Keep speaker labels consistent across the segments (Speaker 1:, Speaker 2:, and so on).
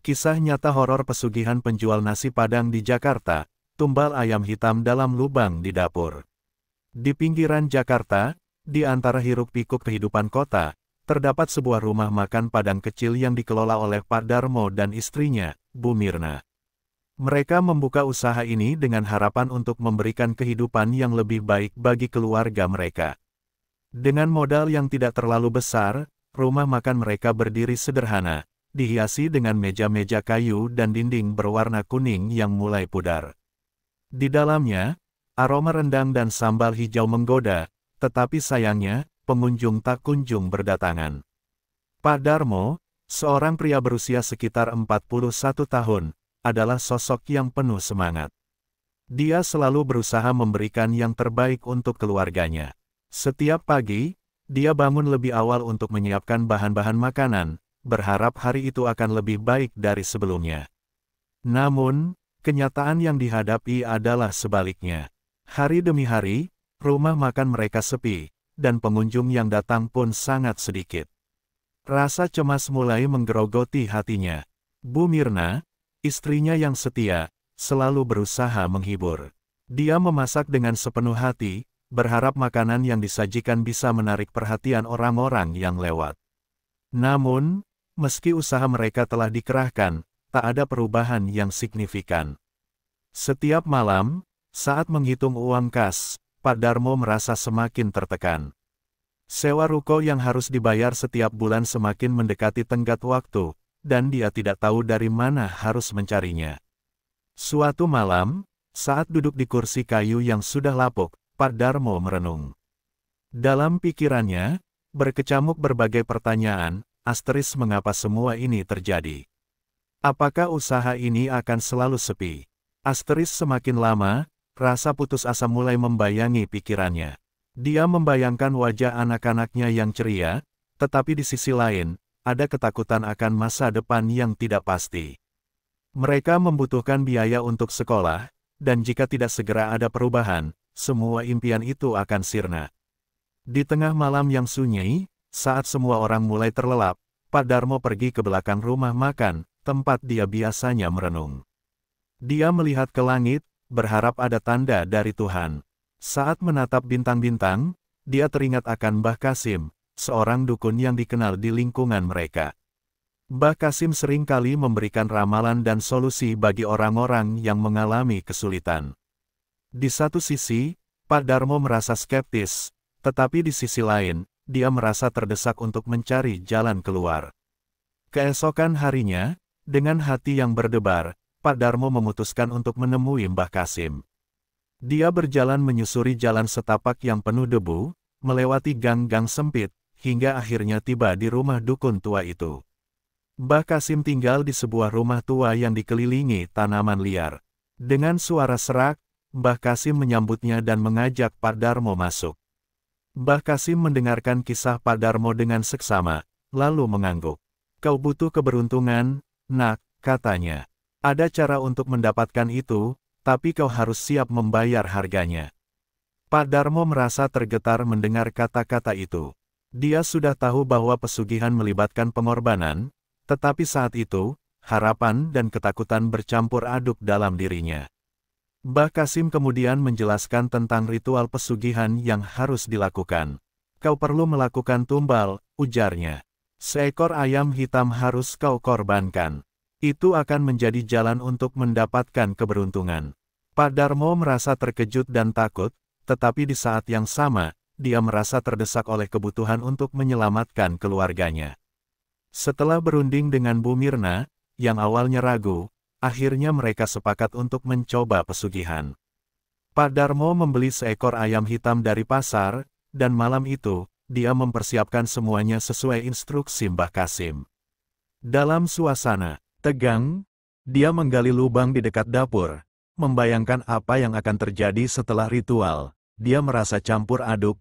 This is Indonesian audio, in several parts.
Speaker 1: Kisah nyata horor pesugihan penjual nasi Padang di Jakarta, tumbal ayam hitam dalam lubang di dapur. Di pinggiran Jakarta, di antara hiruk-pikuk kehidupan kota, terdapat sebuah rumah makan Padang kecil yang dikelola oleh Pak Darmo dan istrinya, Bu Mirna. Mereka membuka usaha ini dengan harapan untuk memberikan kehidupan yang lebih baik bagi keluarga mereka. Dengan modal yang tidak terlalu besar, rumah makan mereka berdiri sederhana, dihiasi dengan meja-meja kayu dan dinding berwarna kuning yang mulai pudar. Di dalamnya, aroma rendang dan sambal hijau menggoda, tetapi sayangnya, pengunjung tak kunjung berdatangan. Pak Darmo, seorang pria berusia sekitar 41 tahun, adalah sosok yang penuh semangat. Dia selalu berusaha memberikan yang terbaik untuk keluarganya. Setiap pagi, dia bangun lebih awal untuk menyiapkan bahan-bahan makanan, berharap hari itu akan lebih baik dari sebelumnya. Namun, kenyataan yang dihadapi adalah sebaliknya. Hari demi hari, rumah makan mereka sepi, dan pengunjung yang datang pun sangat sedikit. Rasa cemas mulai menggerogoti hatinya. Bu Mirna, istrinya yang setia, selalu berusaha menghibur. Dia memasak dengan sepenuh hati, berharap makanan yang disajikan bisa menarik perhatian orang-orang yang lewat. Namun, meski usaha mereka telah dikerahkan, tak ada perubahan yang signifikan. Setiap malam, saat menghitung uang kas, Pak Darmo merasa semakin tertekan. Sewa ruko yang harus dibayar setiap bulan semakin mendekati tenggat waktu, dan dia tidak tahu dari mana harus mencarinya. Suatu malam, saat duduk di kursi kayu yang sudah lapuk, Pak Darmo merenung. Dalam pikirannya, berkecamuk berbagai pertanyaan, asteris mengapa semua ini terjadi. Apakah usaha ini akan selalu sepi? Asteris semakin lama, rasa putus asa mulai membayangi pikirannya. Dia membayangkan wajah anak-anaknya yang ceria, tetapi di sisi lain, ada ketakutan akan masa depan yang tidak pasti. Mereka membutuhkan biaya untuk sekolah, dan jika tidak segera ada perubahan, semua impian itu akan sirna. Di tengah malam yang sunyi, saat semua orang mulai terlelap, Pak Darmo pergi ke belakang rumah makan, tempat dia biasanya merenung. Dia melihat ke langit, berharap ada tanda dari Tuhan. Saat menatap bintang-bintang, dia teringat akan Mbah Kasim, seorang dukun yang dikenal di lingkungan mereka. Mbah Kasim seringkali memberikan ramalan dan solusi bagi orang-orang yang mengalami kesulitan. Di satu sisi, Pak Darmo merasa skeptis, tetapi di sisi lain, dia merasa terdesak untuk mencari jalan keluar. Keesokan harinya, dengan hati yang berdebar, Pak Darmo memutuskan untuk menemui Mbah Kasim. Dia berjalan menyusuri jalan setapak yang penuh debu, melewati gang-gang sempit, hingga akhirnya tiba di rumah dukun tua itu. Mbah Kasim tinggal di sebuah rumah tua yang dikelilingi tanaman liar. Dengan suara serak, Mbah Kasim menyambutnya dan mengajak Pak Darmo masuk. Mbah Kasim mendengarkan kisah Pak Darmo dengan seksama, lalu mengangguk. "Kau butuh keberuntungan, nak," katanya. "Ada cara untuk mendapatkan itu, tapi kau harus siap membayar harganya." Pak Darmo merasa tergetar mendengar kata-kata itu. Dia sudah tahu bahwa pesugihan melibatkan pengorbanan, tetapi saat itu, harapan dan ketakutan bercampur aduk dalam dirinya. Mbah Kasim kemudian menjelaskan tentang ritual pesugihan yang harus dilakukan. "Kau perlu melakukan tumbal," ujarnya. "Seekor ayam hitam harus kau korbankan. Itu akan menjadi jalan untuk mendapatkan keberuntungan." Pak Darmo merasa terkejut dan takut, tetapi di saat yang sama, dia merasa terdesak oleh kebutuhan untuk menyelamatkan keluarganya. Setelah berunding dengan Bu Mirna, yang awalnya ragu, akhirnya mereka sepakat untuk mencoba pesugihan. Pak Darmo membeli seekor ayam hitam dari pasar, dan malam itu, dia mempersiapkan semuanya sesuai instruksi Mbah Kasim. Dalam suasana tegang, dia menggali lubang di dekat dapur, membayangkan apa yang akan terjadi setelah ritual. Dia merasa campur aduk,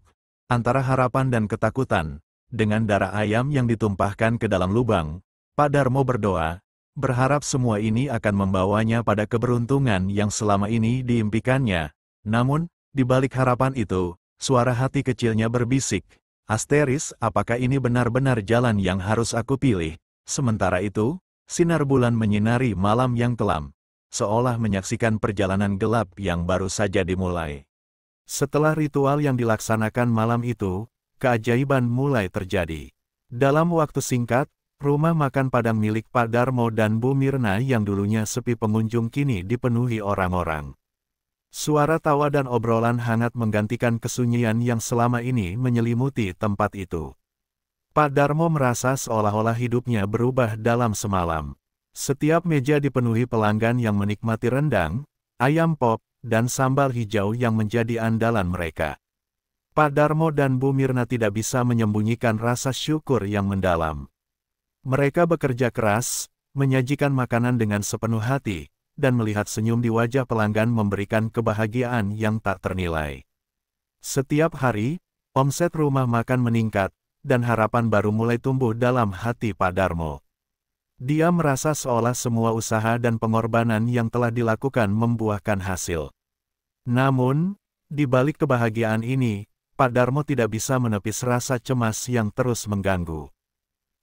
Speaker 1: antara harapan dan ketakutan. Dengan darah ayam yang ditumpahkan ke dalam lubang, Pak Darmo berdoa, berharap semua ini akan membawanya pada keberuntungan yang selama ini diimpikannya. Namun, di balik harapan itu, suara hati kecilnya berbisik, "Asteris, apakah ini benar-benar jalan yang harus aku pilih?" Sementara itu, Sinar bulan menyinari malam yang kelam, seolah menyaksikan perjalanan gelap yang baru saja dimulai. Setelah ritual yang dilaksanakan malam itu, keajaiban mulai terjadi. Dalam waktu singkat, rumah makan Padang milik Pak Darmo dan Bu Mirna yang dulunya sepi pengunjung kini dipenuhi orang-orang. Suara tawa dan obrolan hangat menggantikan kesunyian yang selama ini menyelimuti tempat itu. Pak Darmo merasa seolah-olah hidupnya berubah dalam semalam. Setiap meja dipenuhi pelanggan yang menikmati rendang, ayam pop, dan sambal hijau yang menjadi andalan mereka. Pak Darmo dan Bu Mirna tidak bisa menyembunyikan rasa syukur yang mendalam. Mereka bekerja keras, menyajikan makanan dengan sepenuh hati, dan melihat senyum di wajah pelanggan memberikan kebahagiaan yang tak ternilai. Setiap hari, omset rumah makan meningkat, dan harapan baru mulai tumbuh dalam hati Pak Darmo. Dia merasa seolah semua usaha dan pengorbanan yang telah dilakukan membuahkan hasil. Namun, di balik kebahagiaan ini, Pak Darmo tidak bisa menepis rasa cemas yang terus mengganggu.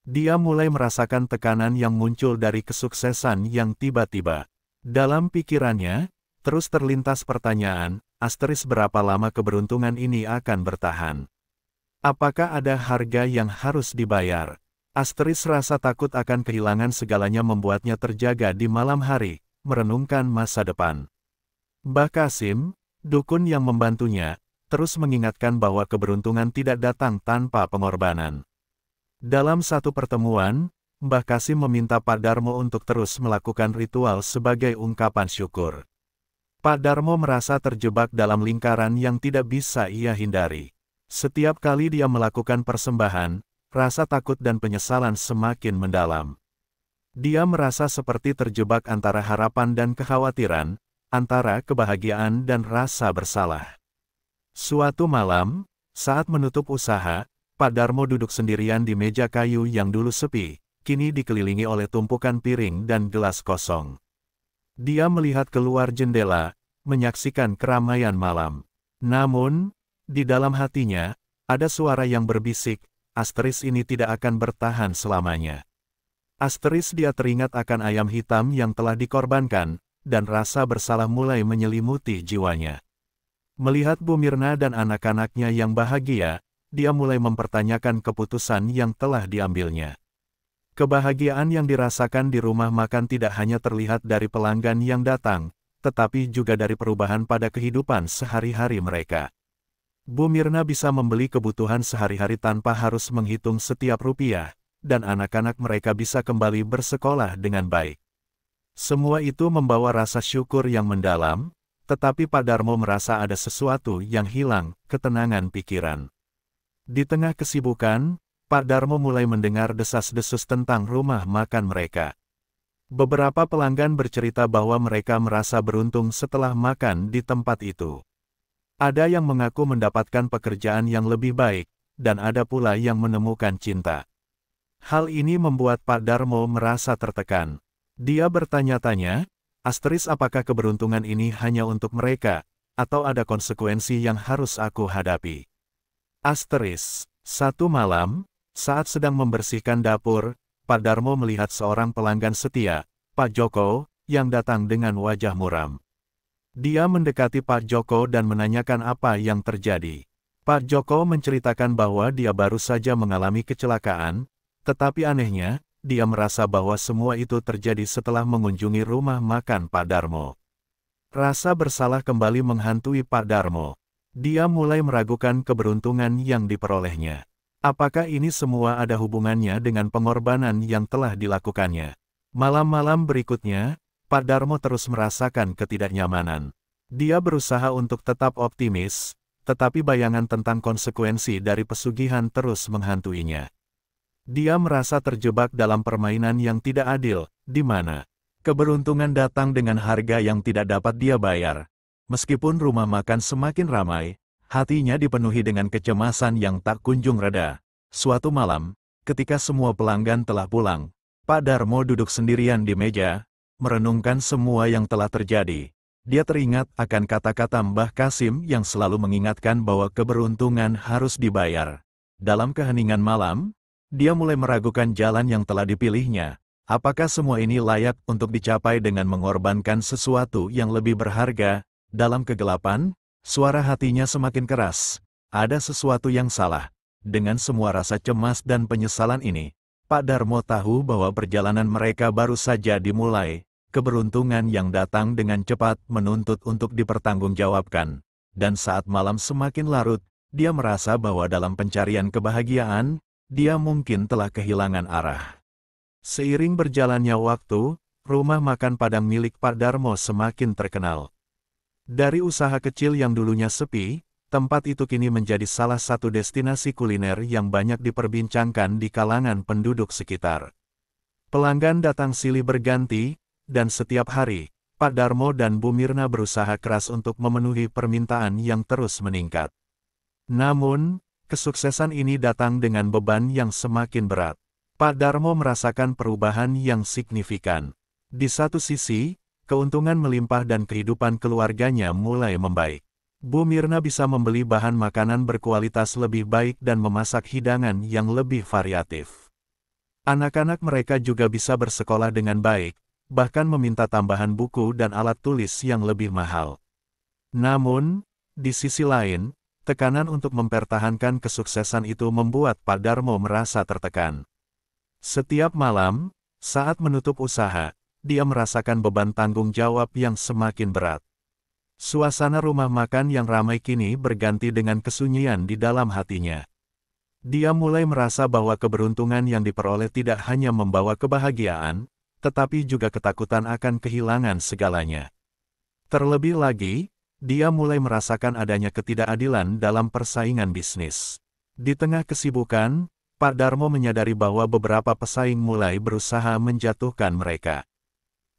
Speaker 1: Dia mulai merasakan tekanan yang muncul dari kesuksesan yang tiba-tiba. Dalam pikirannya, terus terlintas pertanyaan, asteris berapa lama keberuntungan ini akan bertahan? Apakah ada harga yang harus dibayar? Asteris rasa takut akan kehilangan segalanya membuatnya terjaga di malam hari, merenungkan masa depan. Mbah Kasim, dukun yang membantunya, terus mengingatkan bahwa keberuntungan tidak datang tanpa pengorbanan. Dalam satu pertemuan, Mbah Kasim meminta Pak Darmo untuk terus melakukan ritual sebagai ungkapan syukur. Pak Darmo merasa terjebak dalam lingkaran yang tidak bisa ia hindari. Setiap kali dia melakukan persembahan, rasa takut dan penyesalan semakin mendalam. Dia merasa seperti terjebak antara harapan dan kekhawatiran, antara kebahagiaan dan rasa bersalah. Suatu malam, saat menutup usaha, Pak Darmo duduk sendirian di meja kayu yang dulu sepi, kini dikelilingi oleh tumpukan piring dan gelas kosong. Dia melihat keluar jendela, menyaksikan keramaian malam. Namun, di dalam hatinya, ada suara yang berbisik, asteris ini tidak akan bertahan selamanya. Asteris dia teringat akan ayam hitam yang telah dikorbankan, dan rasa bersalah mulai menyelimuti jiwanya. Melihat Bu Mirna dan anak-anaknya yang bahagia, dia mulai mempertanyakan keputusan yang telah diambilnya. Kebahagiaan yang dirasakan di rumah makan tidak hanya terlihat dari pelanggan yang datang, tetapi juga dari perubahan pada kehidupan sehari-hari mereka. Bu Mirna bisa membeli kebutuhan sehari-hari tanpa harus menghitung setiap rupiah, dan anak-anak mereka bisa kembali bersekolah dengan baik. Semua itu membawa rasa syukur yang mendalam, tetapi Pak Darmo merasa ada sesuatu yang hilang, ketenangan pikiran. Di tengah kesibukan, Pak Darmo mulai mendengar desas-desus tentang rumah makan mereka. Beberapa pelanggan bercerita bahwa mereka merasa beruntung setelah makan di tempat itu. Ada yang mengaku mendapatkan pekerjaan yang lebih baik, dan ada pula yang menemukan cinta. Hal ini membuat Pak Darmo merasa tertekan. Dia bertanya-tanya, asteris apakah keberuntungan ini hanya untuk mereka, atau ada konsekuensi yang harus aku hadapi? Asteris, satu malam, saat sedang membersihkan dapur, Pak Darmo melihat seorang pelanggan setia, Pak Joko, yang datang dengan wajah muram. Dia mendekati Pak Joko dan menanyakan apa yang terjadi. Pak Joko menceritakan bahwa dia baru saja mengalami kecelakaan, tetapi anehnya, dia merasa bahwa semua itu terjadi setelah mengunjungi rumah makan Pak Darmo. Rasa bersalah kembali menghantui Pak Darmo. Dia mulai meragukan keberuntungan yang diperolehnya. Apakah ini semua ada hubungannya dengan pengorbanan yang telah dilakukannya? Malam-malam berikutnya, Pak Darmo terus merasakan ketidaknyamanan. Dia berusaha untuk tetap optimis, tetapi bayangan tentang konsekuensi dari pesugihan terus menghantuinya. Dia merasa terjebak dalam permainan yang tidak adil, di mana keberuntungan datang dengan harga yang tidak dapat dia bayar. Meskipun rumah makan semakin ramai, hatinya dipenuhi dengan kecemasan yang tak kunjung reda. Suatu malam, ketika semua pelanggan telah pulang, Pak Darmo duduk sendirian di meja, merenungkan semua yang telah terjadi. Dia teringat akan kata-kata Mbah Kasim yang selalu mengingatkan bahwa keberuntungan harus dibayar. Dalam keheningan malam, dia mulai meragukan jalan yang telah dipilihnya. Apakah semua ini layak untuk dicapai dengan mengorbankan sesuatu yang lebih berharga? Dalam kegelapan, suara hatinya semakin keras. Ada sesuatu yang salah. Dengan semua rasa cemas dan penyesalan ini, Pak Darmo tahu bahwa perjalanan mereka baru saja dimulai. Keberuntungan yang datang dengan cepat menuntut untuk dipertanggungjawabkan. Dan saat malam semakin larut, dia merasa bahwa dalam pencarian kebahagiaan, dia mungkin telah kehilangan arah. Seiring berjalannya waktu, rumah makan Padang milik Pak Darmo semakin terkenal. Dari usaha kecil yang dulunya sepi, tempat itu kini menjadi salah satu destinasi kuliner yang banyak diperbincangkan di kalangan penduduk sekitar. Pelanggan datang silih berganti, dan setiap hari, Pak Darmo dan Bu Mirna berusaha keras untuk memenuhi permintaan yang terus meningkat. Namun, kesuksesan ini datang dengan beban yang semakin berat. Pak Darmo merasakan perubahan yang signifikan. Di satu sisi, keuntungan melimpah dan kehidupan keluarganya mulai membaik. Bu Mirna bisa membeli bahan makanan berkualitas lebih baik dan memasak hidangan yang lebih variatif. Anak-anak mereka juga bisa bersekolah dengan baik, bahkan meminta tambahan buku dan alat tulis yang lebih mahal. Namun, di sisi lain, tekanan untuk mempertahankan kesuksesan itu membuat Pak Darmo merasa tertekan. Setiap malam, saat menutup usaha, dia merasakan beban tanggung jawab yang semakin berat. Suasana rumah makan yang ramai kini berganti dengan kesunyian di dalam hatinya. Dia mulai merasa bahwa keberuntungan yang diperoleh tidak hanya membawa kebahagiaan, tetapi juga ketakutan akan kehilangan segalanya. Terlebih lagi, dia mulai merasakan adanya ketidakadilan dalam persaingan bisnis. Di tengah kesibukan, Pak Darmo menyadari bahwa beberapa pesaing mulai berusaha menjatuhkan mereka.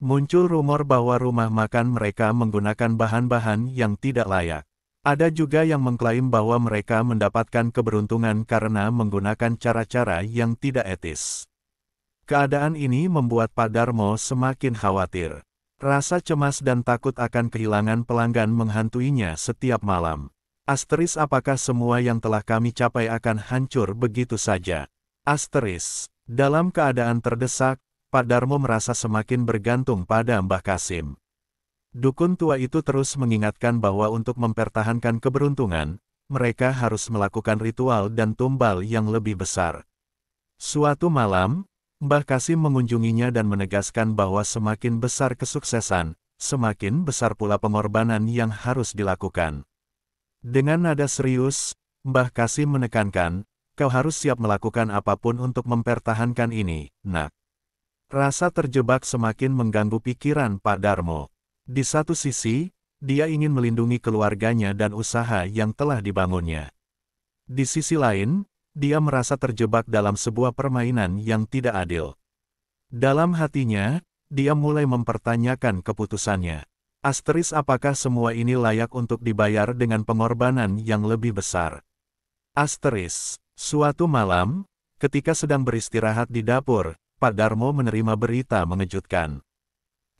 Speaker 1: Muncul rumor bahwa rumah makan mereka menggunakan bahan-bahan yang tidak layak. Ada juga yang mengklaim bahwa mereka mendapatkan keberuntungan karena menggunakan cara-cara yang tidak etis. Keadaan ini membuat Pak Darmo semakin khawatir. Rasa cemas dan takut akan kehilangan pelanggan menghantuinya setiap malam. Asteris, apakah semua yang telah kami capai akan hancur begitu saja? Asteris, dalam keadaan terdesak, Pak Darmo merasa semakin bergantung pada Mbah Kasim. Dukun tua itu terus mengingatkan bahwa untuk mempertahankan keberuntungan, mereka harus melakukan ritual dan tumbal yang lebih besar. Suatu malam, Mbah Kasim mengunjunginya dan menegaskan bahwa semakin besar kesuksesan, semakin besar pula pengorbanan yang harus dilakukan. Dengan nada serius, Mbah Kasim menekankan, kau harus siap melakukan apapun untuk mempertahankan ini, nak. Rasa terjebak semakin mengganggu pikiran Pak Darmo. Di satu sisi, dia ingin melindungi keluarganya dan usaha yang telah dibangunnya. Di sisi lain, dia merasa terjebak dalam sebuah permainan yang tidak adil. Dalam hatinya, dia mulai mempertanyakan keputusannya. Asteris, apakah semua ini layak untuk dibayar dengan pengorbanan yang lebih besar? Asteris, suatu malam, ketika sedang beristirahat di dapur, Pak Darmo menerima berita mengejutkan.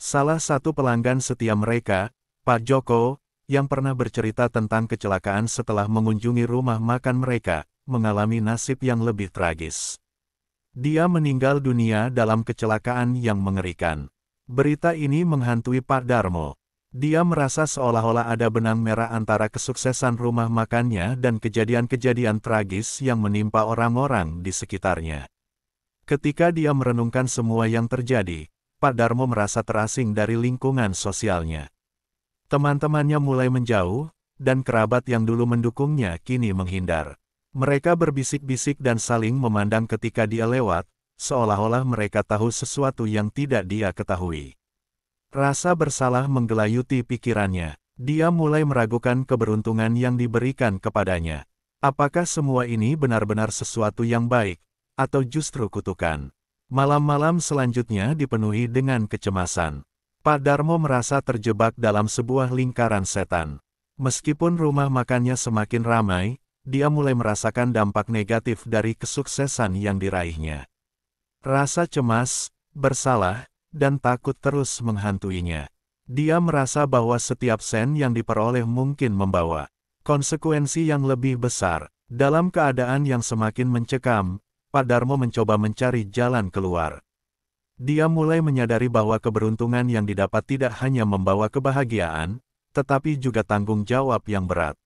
Speaker 1: Salah satu pelanggan setia mereka, Pak Joko, yang pernah bercerita tentang kecelakaan setelah mengunjungi rumah makan mereka, mengalami nasib yang lebih tragis. Dia meninggal dunia dalam kecelakaan yang mengerikan. Berita ini menghantui Pak Darmo. Dia merasa seolah-olah ada benang merah antara kesuksesan rumah makannya dan kejadian-kejadian tragis yang menimpa orang-orang di sekitarnya. Ketika dia merenungkan semua yang terjadi, Pak Darmo merasa terasing dari lingkungan sosialnya. Teman-temannya mulai menjauh, dan kerabat yang dulu mendukungnya kini menghindar. Mereka berbisik-bisik dan saling memandang ketika dia lewat, seolah-olah mereka tahu sesuatu yang tidak dia ketahui. Rasa bersalah menggelayuti pikirannya. Dia mulai meragukan keberuntungan yang diberikan kepadanya. Apakah semua ini benar-benar sesuatu yang baik, atau justru kutukan? Malam-malam selanjutnya dipenuhi dengan kecemasan. Pak Darmo merasa terjebak dalam sebuah lingkaran setan. Meskipun rumah makannya semakin ramai, dia mulai merasakan dampak negatif dari kesuksesan yang diraihnya. Rasa cemas, bersalah, dan takut terus menghantuinya. Dia merasa bahwa setiap sen yang diperoleh mungkin membawa konsekuensi yang lebih besar. Dalam keadaan yang semakin mencekam, Pak Darmo mencoba mencari jalan keluar. Dia mulai menyadari bahwa keberuntungan yang didapat tidak hanya membawa kebahagiaan, tetapi juga tanggung jawab yang berat.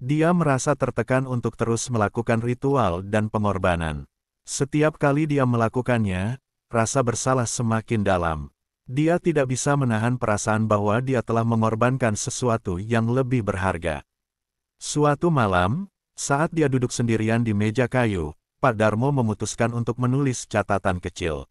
Speaker 1: Dia merasa tertekan untuk terus melakukan ritual dan pengorbanan. Setiap kali dia melakukannya, rasa bersalah semakin dalam. Dia tidak bisa menahan perasaan bahwa dia telah mengorbankan sesuatu yang lebih berharga. Suatu malam, saat dia duduk sendirian di meja kayu, Pak Darmo memutuskan untuk menulis catatan kecil.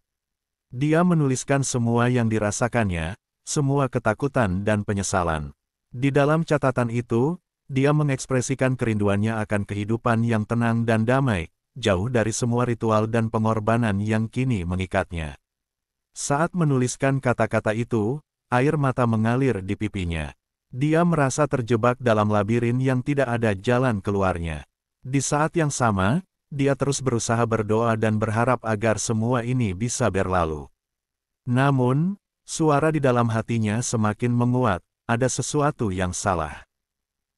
Speaker 1: Dia menuliskan semua yang dirasakannya, semua ketakutan dan penyesalan. Di dalam catatan itu, dia mengekspresikan kerinduannya akan kehidupan yang tenang dan damai, jauh dari semua ritual dan pengorbanan yang kini mengikatnya. Saat menuliskan kata-kata itu, air mata mengalir di pipinya. Dia merasa terjebak dalam labirin yang tidak ada jalan keluarnya. Di saat yang sama, dia terus berusaha berdoa dan berharap agar semua ini bisa berlalu. Namun, suara di dalam hatinya semakin menguat, ada sesuatu yang salah.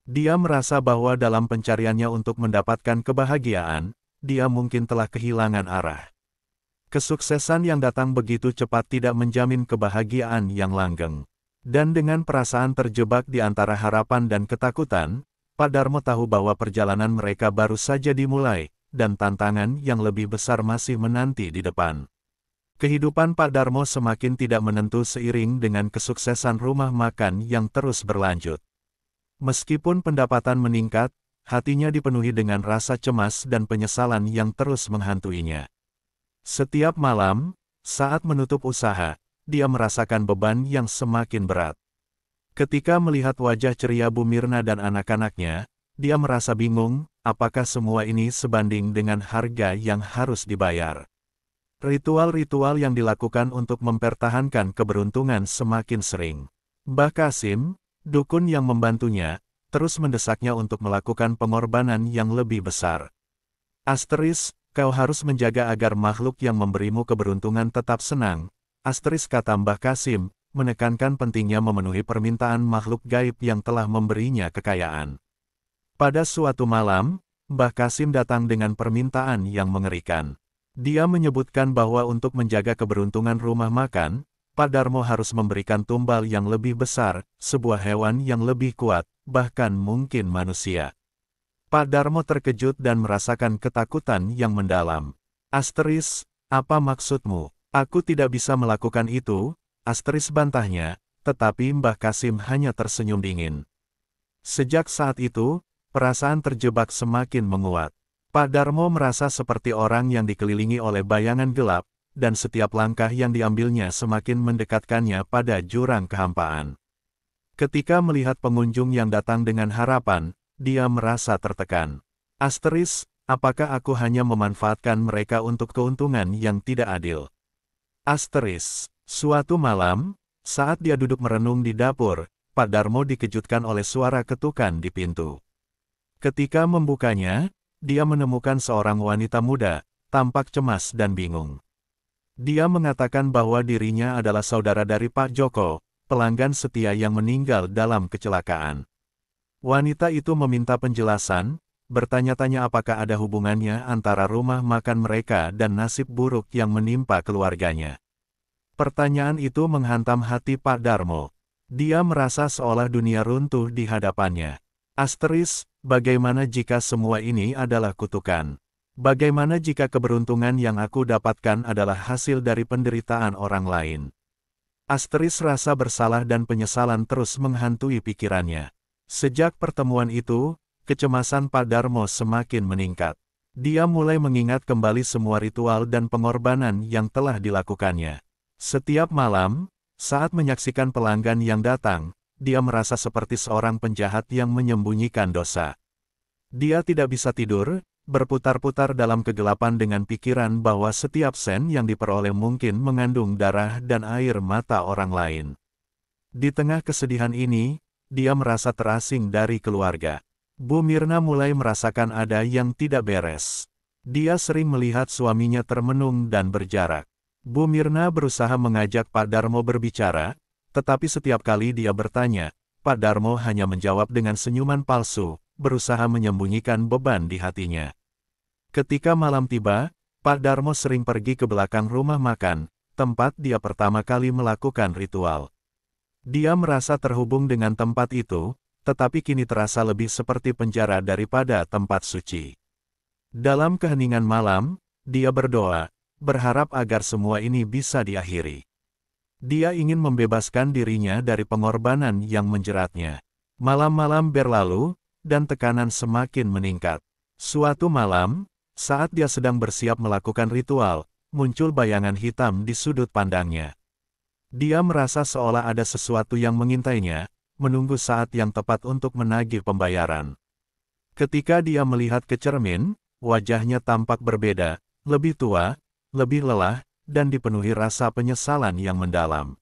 Speaker 1: Dia merasa bahwa dalam pencariannya untuk mendapatkan kebahagiaan, dia mungkin telah kehilangan arah. Kesuksesan yang datang begitu cepat tidak menjamin kebahagiaan yang langgeng. Dan dengan perasaan terjebak di antara harapan dan ketakutan, Pak Darmo tahu bahwa perjalanan mereka baru saja dimulai, dan tantangan yang lebih besar masih menanti di depan. Kehidupan Pak Darmo semakin tidak menentu seiring dengan kesuksesan rumah makan yang terus berlanjut. Meskipun pendapatan meningkat, hatinya dipenuhi dengan rasa cemas dan penyesalan yang terus menghantuinya. Setiap malam, saat menutup usaha, dia merasakan beban yang semakin berat. Ketika melihat wajah ceria Bu Mirna dan anak-anaknya, dia merasa bingung, apakah semua ini sebanding dengan harga yang harus dibayar. Ritual-ritual yang dilakukan untuk mempertahankan keberuntungan semakin sering. Mbah Kasim, dukun yang membantunya, terus mendesaknya untuk melakukan pengorbanan yang lebih besar. Asteris, kau harus menjaga agar makhluk yang memberimu keberuntungan tetap senang. Asteris, kata Mbah Kasim, menekankan pentingnya memenuhi permintaan makhluk gaib yang telah memberinya kekayaan. Pada suatu malam, Mbah Kasim datang dengan permintaan yang mengerikan. Dia menyebutkan bahwa untuk menjaga keberuntungan rumah makan, Pak Darmo harus memberikan tumbal yang lebih besar, sebuah hewan yang lebih kuat, bahkan mungkin manusia. Pak Darmo terkejut dan merasakan ketakutan yang mendalam. Asteris, apa maksudmu? Aku tidak bisa melakukan itu, Asteris bantahnya, tetapi Mbah Kasim hanya tersenyum dingin. Sejak saat itu, perasaan terjebak semakin menguat. Pak Darmo merasa seperti orang yang dikelilingi oleh bayangan gelap, dan setiap langkah yang diambilnya semakin mendekatkannya pada jurang kehampaan. Ketika melihat pengunjung yang datang dengan harapan, dia merasa tertekan. Asteris, apakah aku hanya memanfaatkan mereka untuk keuntungan yang tidak adil? Asteris, suatu malam, saat dia duduk merenung di dapur, Pak Darmo dikejutkan oleh suara ketukan di pintu. Ketika membukanya, dia menemukan seorang wanita muda, tampak cemas dan bingung. Dia mengatakan bahwa dirinya adalah saudara dari Pak Joko, pelanggan setia yang meninggal dalam kecelakaan. Wanita itu meminta penjelasan, bertanya-tanya apakah ada hubungannya antara rumah makan mereka dan nasib buruk yang menimpa keluarganya. Pertanyaan itu menghantam hati Pak Darmo. Dia merasa seolah dunia runtuh di hadapannya. Asteris, bagaimana jika semua ini adalah kutukan? Bagaimana jika keberuntungan yang aku dapatkan adalah hasil dari penderitaan orang lain? Asteris rasa bersalah dan penyesalan terus menghantui pikirannya. Sejak pertemuan itu, kecemasan Pak Darmo semakin meningkat. Dia mulai mengingat kembali semua ritual dan pengorbanan yang telah dilakukannya. Setiap malam, saat menyaksikan pelanggan yang datang, dia merasa seperti seorang penjahat yang menyembunyikan dosa. Dia tidak bisa tidur, berputar-putar dalam kegelapan dengan pikiran bahwa setiap sen yang diperoleh mungkin mengandung darah dan air mata orang lain. Di tengah kesedihan ini, dia merasa terasing dari keluarga. Bu Mirna mulai merasakan ada yang tidak beres. Dia sering melihat suaminya termenung dan berjarak. Bu Mirna berusaha mengajak Pak Darmo berbicara, tetapi setiap kali dia bertanya, Pak Darmo hanya menjawab dengan senyuman palsu, berusaha menyembunyikan beban di hatinya. Ketika malam tiba, Pak Darmo sering pergi ke belakang rumah makan, tempat dia pertama kali melakukan ritual. Dia merasa terhubung dengan tempat itu, tetapi kini terasa lebih seperti penjara daripada tempat suci. Dalam keheningan malam, dia berdoa, berharap agar semua ini bisa diakhiri. Dia ingin membebaskan dirinya dari pengorbanan yang menjeratnya. Malam-malam berlalu, dan tekanan semakin meningkat. Suatu malam, saat dia sedang bersiap melakukan ritual, muncul bayangan hitam di sudut pandangnya. Dia merasa seolah ada sesuatu yang mengintainya, menunggu saat yang tepat untuk menagih pembayaran. Ketika dia melihat ke cermin, wajahnya tampak berbeda, lebih tua, lebih lelah, dan dipenuhi rasa penyesalan yang mendalam.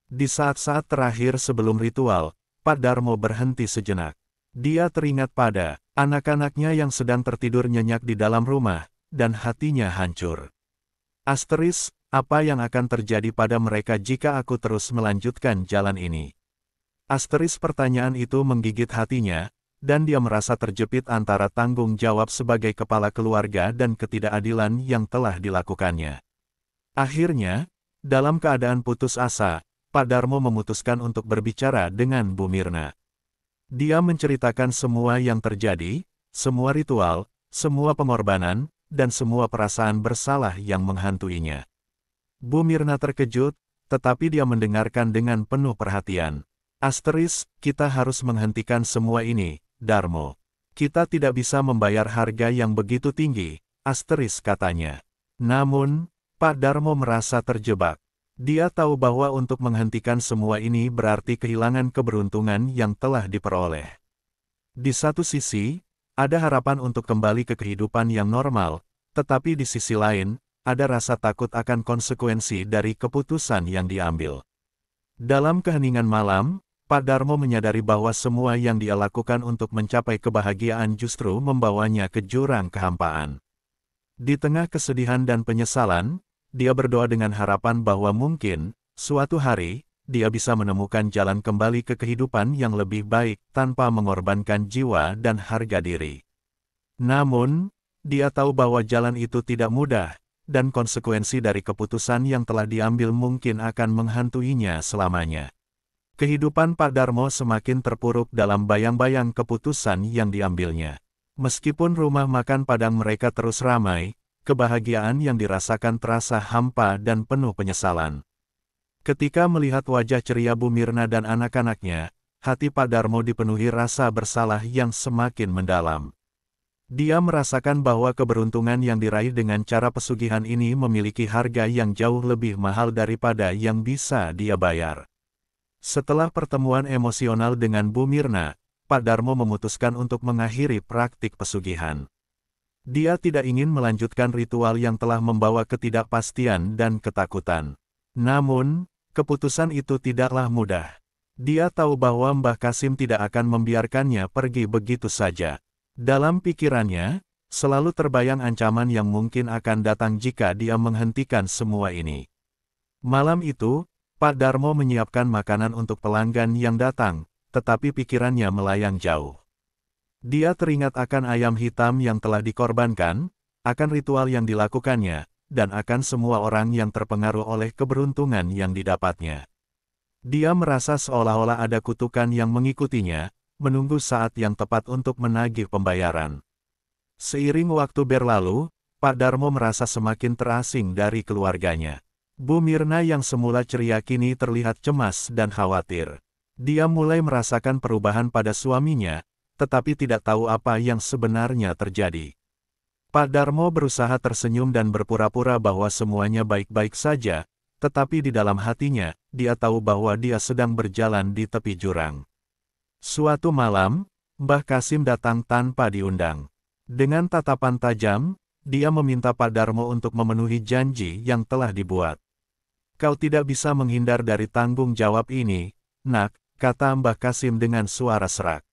Speaker 1: Di saat-saat terakhir sebelum ritual, Pak Darmo berhenti sejenak. Dia teringat pada anak-anaknya yang sedang tertidur nyenyak di dalam rumah, dan hatinya hancur. Asteris, apa yang akan terjadi pada mereka jika aku terus melanjutkan jalan ini? Asteris, pertanyaan itu menggigit hatinya, dan dia merasa terjepit antara tanggung jawab sebagai kepala keluarga dan ketidakadilan yang telah dilakukannya. Akhirnya, dalam keadaan putus asa, Pak Darmo memutuskan untuk berbicara dengan Bu Mirna. Dia menceritakan semua yang terjadi, semua ritual, semua pengorbanan, dan semua perasaan bersalah yang menghantuinya. Bu Mirna terkejut, tetapi dia mendengarkan dengan penuh perhatian. Asteris, kita harus menghentikan semua ini, Darmo. Kita tidak bisa membayar harga yang begitu tinggi, Asteris katanya. Namun, Pak Darmo merasa terjebak. Dia tahu bahwa untuk menghentikan semua ini berarti kehilangan keberuntungan yang telah diperoleh. Di satu sisi, ada harapan untuk kembali ke kehidupan yang normal, tetapi di sisi lain, ada rasa takut akan konsekuensi dari keputusan yang diambil. Dalam keheningan malam, Pak Darmo menyadari bahwa semua yang dia lakukan untuk mencapai kebahagiaan justru membawanya ke jurang kehampaan. Di tengah kesedihan dan penyesalan, dia berdoa dengan harapan bahwa mungkin, suatu hari, dia bisa menemukan jalan kembali ke kehidupan yang lebih baik tanpa mengorbankan jiwa dan harga diri. Namun, dia tahu bahwa jalan itu tidak mudah, dan konsekuensi dari keputusan yang telah diambil mungkin akan menghantuinya selamanya. Kehidupan Pak Darmo semakin terpuruk dalam bayang-bayang keputusan yang diambilnya. Meskipun rumah makan Padang mereka terus ramai, kebahagiaan yang dirasakan terasa hampa dan penuh penyesalan. Ketika melihat wajah ceria Bu Mirna dan anak-anaknya, hati Pak Darmo dipenuhi rasa bersalah yang semakin mendalam. Dia merasakan bahwa keberuntungan yang diraih dengan cara pesugihan ini memiliki harga yang jauh lebih mahal daripada yang bisa dia bayar. Setelah pertemuan emosional dengan Bu Mirna, Pak Darmo memutuskan untuk mengakhiri praktik pesugihan. Dia tidak ingin melanjutkan ritual yang telah membawa ketidakpastian dan ketakutan. Namun, keputusan itu tidaklah mudah. Dia tahu bahwa Mbah Kasim tidak akan membiarkannya pergi begitu saja. Dalam pikirannya, selalu terbayang ancaman yang mungkin akan datang jika dia menghentikan semua ini. Malam itu, Pak Darmo menyiapkan makanan untuk pelanggan yang datang, tetapi pikirannya melayang jauh. Dia teringat akan ayam hitam yang telah dikorbankan, akan ritual yang dilakukannya, dan akan semua orang yang terpengaruh oleh keberuntungan yang didapatnya. Dia merasa seolah-olah ada kutukan yang mengikutinya, menunggu saat yang tepat untuk menagih pembayaran. Seiring waktu berlalu, Pak Darmo merasa semakin terasing dari keluarganya. Bu Mirna yang semula ceria kini terlihat cemas dan khawatir. Dia mulai merasakan perubahan pada suaminya, tetapi tidak tahu apa yang sebenarnya terjadi. Pak Darmo berusaha tersenyum dan berpura-pura bahwa semuanya baik-baik saja, tetapi di dalam hatinya, dia tahu bahwa dia sedang berjalan di tepi jurang. Suatu malam, Mbah Kasim datang tanpa diundang. Dengan tatapan tajam, dia meminta Pak Darmo untuk memenuhi janji yang telah dibuat. "Kau tidak bisa menghindar dari tanggung jawab ini, Nak," kata Mbah Kasim dengan suara serak.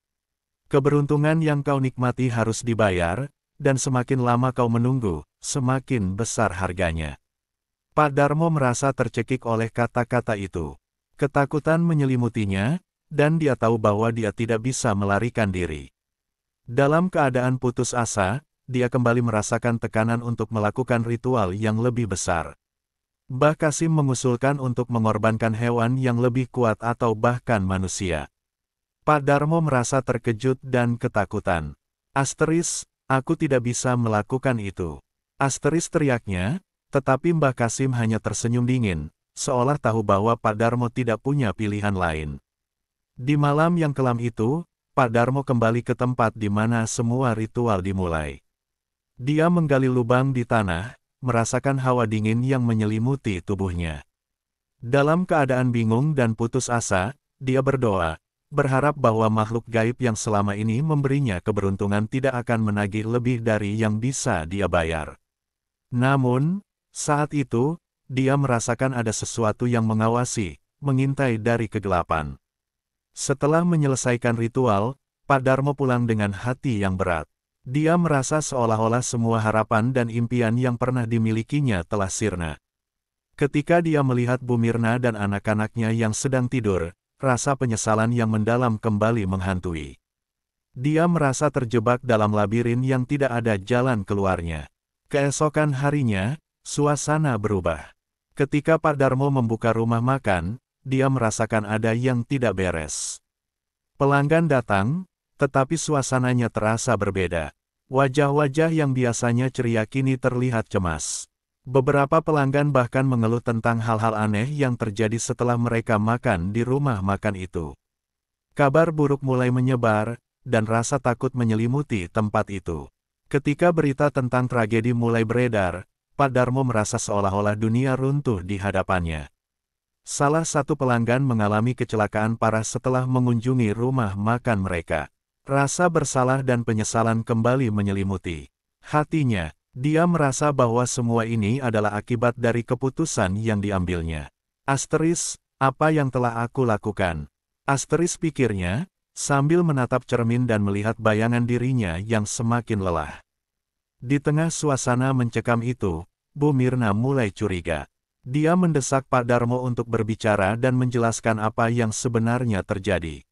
Speaker 1: "Keberuntungan yang kau nikmati harus dibayar, dan semakin lama kau menunggu, semakin besar harganya." Pak Darmo merasa tercekik oleh kata-kata itu. Ketakutan menyelimutinya, dan dia tahu bahwa dia tidak bisa melarikan diri. Dalam keadaan putus asa, dia kembali merasakan tekanan untuk melakukan ritual yang lebih besar. Mbah Kasim mengusulkan untuk mengorbankan hewan yang lebih kuat atau bahkan manusia. Pak Darmo merasa terkejut dan ketakutan. Asteris, aku tidak bisa melakukan itu. Asteris teriaknya, tetapi Mbah Kasim hanya tersenyum dingin, seolah tahu bahwa Pak Darmo tidak punya pilihan lain. Di malam yang kelam itu, Pak Darmo kembali ke tempat di mana semua ritual dimulai. Dia menggali lubang di tanah, merasakan hawa dingin yang menyelimuti tubuhnya. Dalam keadaan bingung dan putus asa, dia berdoa, berharap bahwa makhluk gaib yang selama ini memberinya keberuntungan tidak akan menagih lebih dari yang bisa dia bayar. Namun, saat itu, dia merasakan ada sesuatu yang mengawasi, mengintai dari kegelapan. Setelah menyelesaikan ritual, Pak Darmo pulang dengan hati yang berat. Dia merasa seolah-olah semua harapan dan impian yang pernah dimilikinya telah sirna. Ketika dia melihat Bu Mirna dan anak-anaknya yang sedang tidur, rasa penyesalan yang mendalam kembali menghantui. Dia merasa terjebak dalam labirin yang tidak ada jalan keluarnya. Keesokan harinya, suasana berubah. Ketika Pak Darmo membuka rumah makan, dia merasakan ada yang tidak beres. Pelanggan datang, tetapi suasananya terasa berbeda. Wajah-wajah yang biasanya ceria kini terlihat cemas. Beberapa pelanggan bahkan mengeluh tentang hal-hal aneh yang terjadi setelah mereka makan di rumah makan itu. Kabar buruk mulai menyebar, dan rasa takut menyelimuti tempat itu. Ketika berita tentang tragedi mulai beredar, Pak Darmo merasa seolah-olah dunia runtuh di hadapannya. Salah satu pelanggan mengalami kecelakaan parah setelah mengunjungi rumah makan mereka. Rasa bersalah dan penyesalan kembali menyelimuti hatinya. Dia merasa bahwa semua ini adalah akibat dari keputusan yang diambilnya. Asteris, apa yang telah aku lakukan? Asteris pikirnya, sambil menatap cermin dan melihat bayangan dirinya yang semakin lelah. Di tengah suasana mencekam itu, Bu Mirna mulai curiga. Dia mendesak Pak Darmo untuk berbicara dan menjelaskan apa yang sebenarnya terjadi.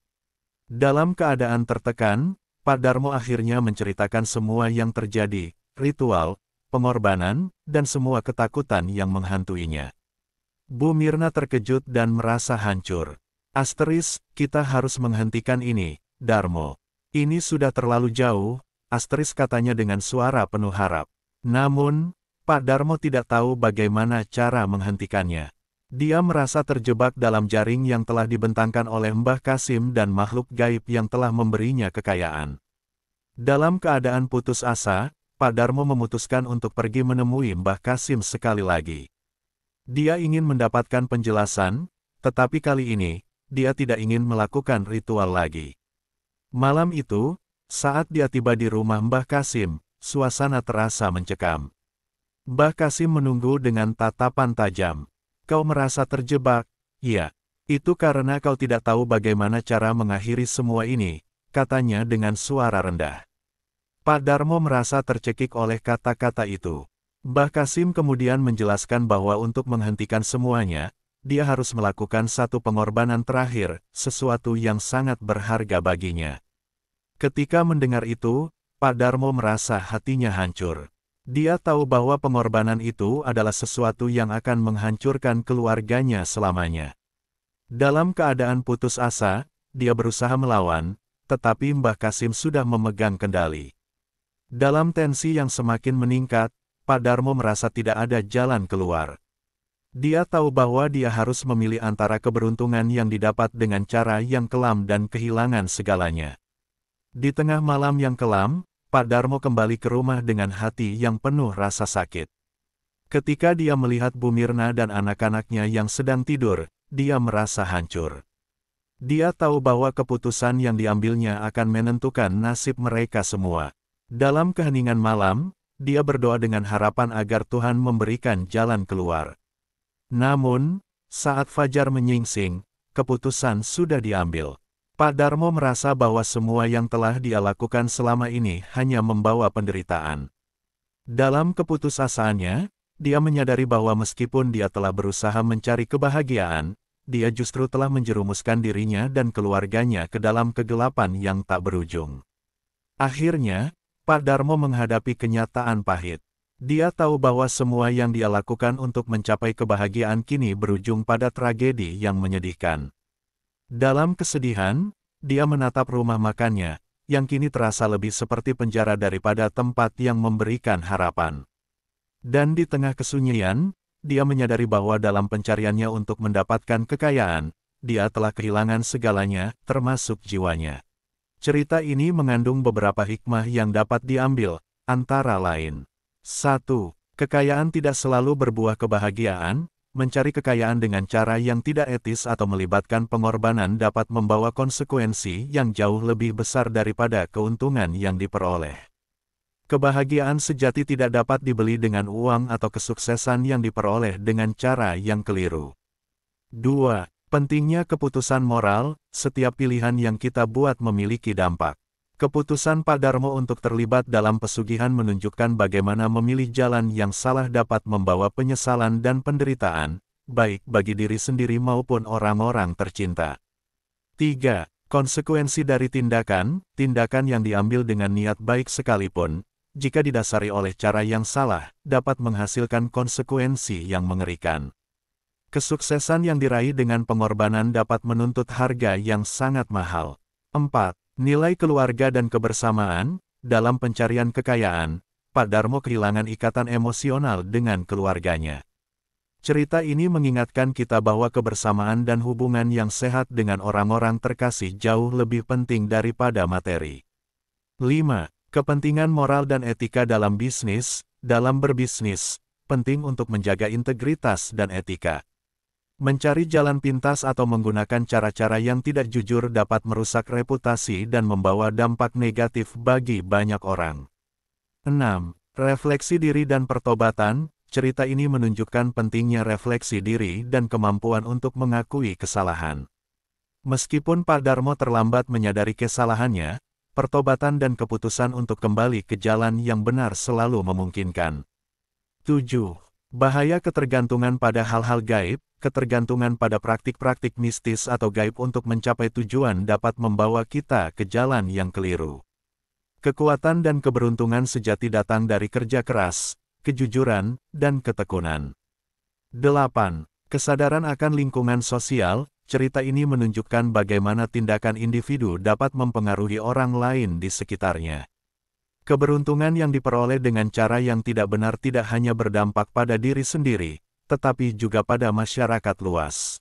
Speaker 1: Dalam keadaan tertekan, Pak Darmo akhirnya menceritakan semua yang terjadi, ritual, pengorbanan, dan semua ketakutan yang menghantuinya. Bu Mirna terkejut dan merasa hancur. Asteris, kita harus menghentikan ini, Darmo. Ini sudah terlalu jauh, Asteris katanya dengan suara penuh harap. Namun, Pak Darmo tidak tahu bagaimana cara menghentikannya. Dia merasa terjebak dalam jaring yang telah dibentangkan oleh Mbah Kasim dan makhluk gaib yang telah memberinya kekayaan. Dalam keadaan putus asa, Pak Darmo memutuskan untuk pergi menemui Mbah Kasim sekali lagi. Dia ingin mendapatkan penjelasan, tetapi kali ini, dia tidak ingin melakukan ritual lagi. Malam itu, saat dia tiba di rumah Mbah Kasim, suasana terasa mencekam. Mbah Kasim menunggu dengan tatapan tajam. Kau merasa terjebak? Ya, itu karena kau tidak tahu bagaimana cara mengakhiri semua ini, katanya dengan suara rendah. Pak Darmo merasa tercekik oleh kata-kata itu. Mbah Kasim kemudian menjelaskan bahwa untuk menghentikan semuanya, dia harus melakukan satu pengorbanan terakhir, sesuatu yang sangat berharga baginya. Ketika mendengar itu, Pak Darmo merasa hatinya hancur. Dia tahu bahwa pengorbanan itu adalah sesuatu yang akan menghancurkan keluarganya selamanya. Dalam keadaan putus asa, dia berusaha melawan, tetapi Mbah Kasim sudah memegang kendali. Dalam tensi yang semakin meningkat, Pak Darmo merasa tidak ada jalan keluar. Dia tahu bahwa dia harus memilih antara keberuntungan yang didapat dengan cara yang kelam dan kehilangan segalanya. Di tengah malam yang kelam, Pak Darmo kembali ke rumah dengan hati yang penuh rasa sakit. Ketika dia melihat Bu Mirna dan anak-anaknya yang sedang tidur, dia merasa hancur. Dia tahu bahwa keputusan yang diambilnya akan menentukan nasib mereka semua. Dalam keheningan malam, dia berdoa dengan harapan agar Tuhan memberikan jalan keluar. Namun, saat fajar menyingsing, keputusan sudah diambil. Pak Darmo merasa bahwa semua yang telah dia lakukan selama ini hanya membawa penderitaan. Dalam keputusasaannya, dia menyadari bahwa meskipun dia telah berusaha mencari kebahagiaan, dia justru telah menjerumuskan dirinya dan keluarganya ke dalam kegelapan yang tak berujung. Akhirnya, Pak Darmo menghadapi kenyataan pahit. Dia tahu bahwa semua yang dia lakukan untuk mencapai kebahagiaan kini berujung pada tragedi yang menyedihkan. Dalam kesedihan, dia menatap rumah makannya, yang kini terasa lebih seperti penjara daripada tempat yang memberikan harapan. Dan di tengah kesunyian, dia menyadari bahwa dalam pencariannya untuk mendapatkan kekayaan, dia telah kehilangan segalanya, termasuk jiwanya. Cerita ini mengandung beberapa hikmah yang dapat diambil, antara lain. 1. Kekayaan tidak selalu berbuah kebahagiaan. Mencari kekayaan dengan cara yang tidak etis atau melibatkan pengorbanan dapat membawa konsekuensi yang jauh lebih besar daripada keuntungan yang diperoleh. Kebahagiaan sejati tidak dapat dibeli dengan uang atau kesuksesan yang diperoleh dengan cara yang keliru. 2. Pentingnya keputusan moral. Setiap pilihan yang kita buat memiliki dampak. Keputusan Pak Darmo untuk terlibat dalam pesugihan menunjukkan bagaimana memilih jalan yang salah dapat membawa penyesalan dan penderitaan, baik bagi diri sendiri maupun orang-orang tercinta. 3. Konsekuensi dari tindakan yang diambil dengan niat baik sekalipun, jika didasari oleh cara yang salah, dapat menghasilkan konsekuensi yang mengerikan. Kesuksesan yang diraih dengan pengorbanan dapat menuntut harga yang sangat mahal. 4. Nilai keluarga dan kebersamaan. Dalam pencarian kekayaan, Pak Darmo kehilangan ikatan emosional dengan keluarganya. Cerita ini mengingatkan kita bahwa kebersamaan dan hubungan yang sehat dengan orang-orang terkasih jauh lebih penting daripada materi. 5. Kepentingan moral dan etika dalam bisnis. Dalam berbisnis, penting untuk menjaga integritas dan etika. Mencari jalan pintas atau menggunakan cara-cara yang tidak jujur dapat merusak reputasi dan membawa dampak negatif bagi banyak orang. 6. Refleksi diri dan pertobatan. Cerita ini menunjukkan pentingnya refleksi diri dan kemampuan untuk mengakui kesalahan. Meskipun Pak Darmo terlambat menyadari kesalahannya, pertobatan dan keputusan untuk kembali ke jalan yang benar selalu memungkinkan. 7. Bahaya ketergantungan pada hal-hal gaib. Ketergantungan pada praktik-praktik mistis atau gaib untuk mencapai tujuan dapat membawa kita ke jalan yang keliru. Kekuatan dan keberuntungan sejati datang dari kerja keras, kejujuran, dan ketekunan. 8. Kesadaran akan lingkungan sosial. Cerita ini menunjukkan bagaimana tindakan individu dapat mempengaruhi orang lain di sekitarnya. Keberuntungan yang diperoleh dengan cara yang tidak benar tidak hanya berdampak pada diri sendiri, tetapi juga pada masyarakat luas.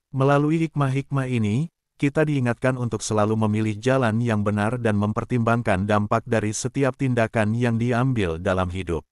Speaker 1: Melalui hikmah-hikmah ini, kita diingatkan untuk selalu memilih jalan yang benar dan mempertimbangkan dampak dari setiap tindakan yang diambil dalam hidup.